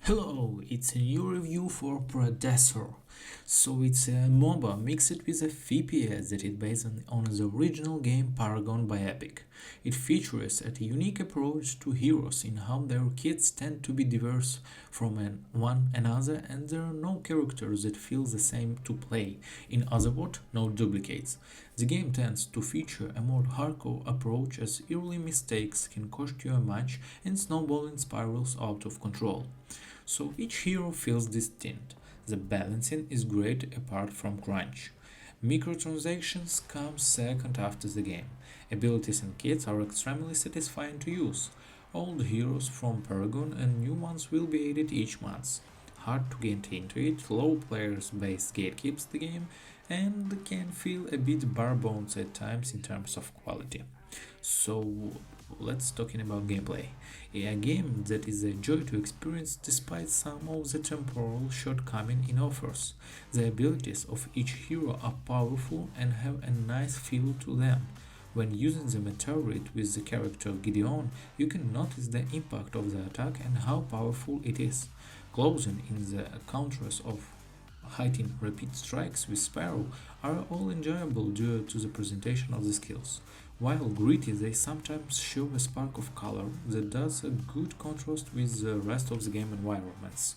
Hello, it's a new review for Predecessor. So it's a MOBA mixed with a FPS that is based on the original game Paragon by Epic. It features a unique approach to heroes in how their kits tend to be diverse from one another and there are no characters that feel the same to play. In other words, no duplicates. The game tends to feature a more hardcore approach as early mistakes can cost you a match and snowballing spirals out of control. So each hero feels distinct. The balancing is great apart from crunch. Microtransactions come second after the game. Abilities and kits are extremely satisfying to use. Old heroes from Paragon and new ones will be added each month. Hard to get into it, low players base gatekeeps the game and can feel a bit bare bones at times in terms of quality. So let's talking about gameplay. A game that is a joy to experience despite some of the temporal shortcomings it offers. The abilities of each hero are powerful and have a nice feel to them. When using the meteorite with the character Gideon, you can notice the impact of the attack and how powerful it is. Closing in the counters of hitting repeat strikes with Sparrow are all enjoyable due to the presentation of the skills. While gritty, they sometimes show a spark of color that does a good contrast with the rest of the game environments.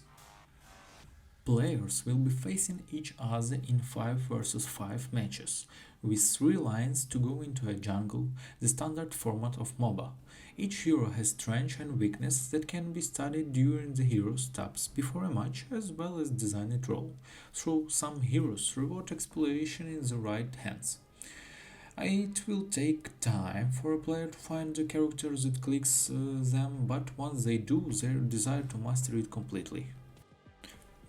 Players will be facing each other in 5 versus 5 matches, with 3 lines to go into a jungle, the standard format of MOBA. Each hero has strength and weakness that can be studied during the hero's taps before a match as well as design it role, through some heroes reward exploration in the right hands. It will take time for a player to find the character that clicks them, but once they do, their desire to master it completely.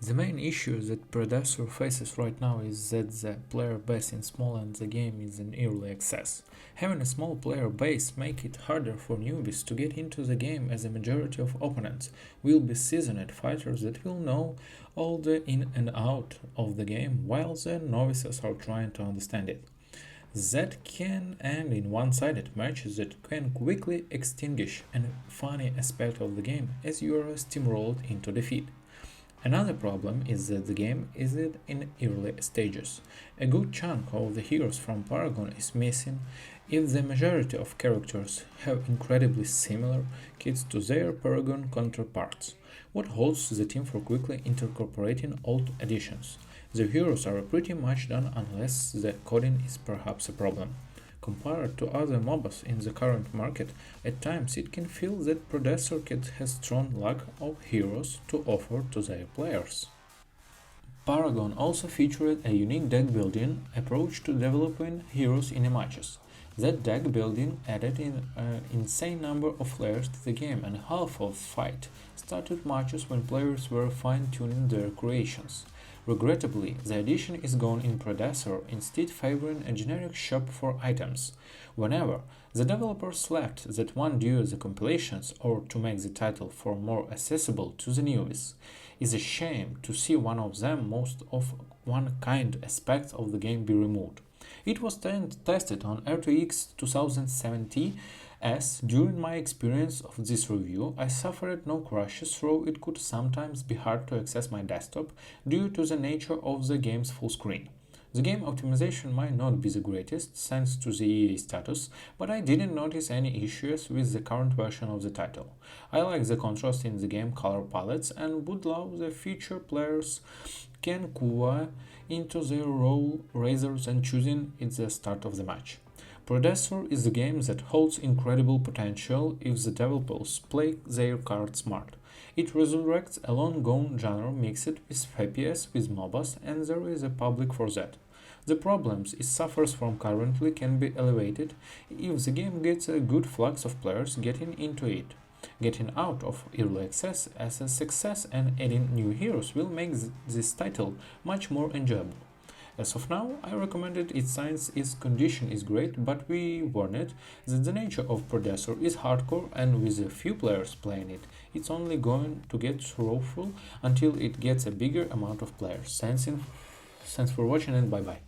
The main issue that Predecessor faces right now is that the player base is small and the game is in early access. Having a small player base makes it harder for newbies to get into the game as a majority of opponents will be seasoned fighters that will know all the in and out of the game while the novices are trying to understand it. That can end in one-sided matches that can quickly extinguish a funny aspect of the game as you are steamrolled into defeat. Another problem is that the game is in early stages. A good chunk of the heroes from Paragon is missing if the majority of characters have incredibly similar kits to their Paragon counterparts. What holds the team for quickly incorporating old additions? The heroes are pretty much done unless the coding is perhaps a problem. Compared to other MOBAs in the current market, at times it can feel that Predecessor Kit has strong lack of heroes to offer to their players. Paragon also featured a unique deck building approach to developing heroes in matches. That deck building added an insane number of layers to the game and half of fight started matches when players were fine-tuning their creations. Regrettably, the addition is gone in Predecessor, instead favoring a generic shop for items. Whenever the developers left that one due to the compilations or to make the title for more accessible to the newbies, is a shame to see one of them most of one kind aspects of the game be removed. It was tested on RTX 2070 as during my experience of this review I suffered no crashes, though it could sometimes be hard to access my desktop due to the nature of the game's full screen. The game optimization might not be the greatest thanks to the EA status, but I didn't notice any issues with the current version of the title. I like the contrast in the game color palettes and would love the future players can QA into their role rather than choosing at the start of the match. Predecessor is a game that holds incredible potential if the developers play their cards smart. It resurrects a long-gone genre mixed with FPS with MOBAs and there is a public for that. The problems it suffers from currently can be elevated if the game gets a good flux of players getting into it. Getting out of early access as a success and adding new heroes will make this title much more enjoyable. As of now, I recommended it since its condition is great, but we warned that the nature of Predecessor is hardcore and with a few players playing it, it's only going to get sorrowful until it gets a bigger amount of players. Thanks for watching and bye bye.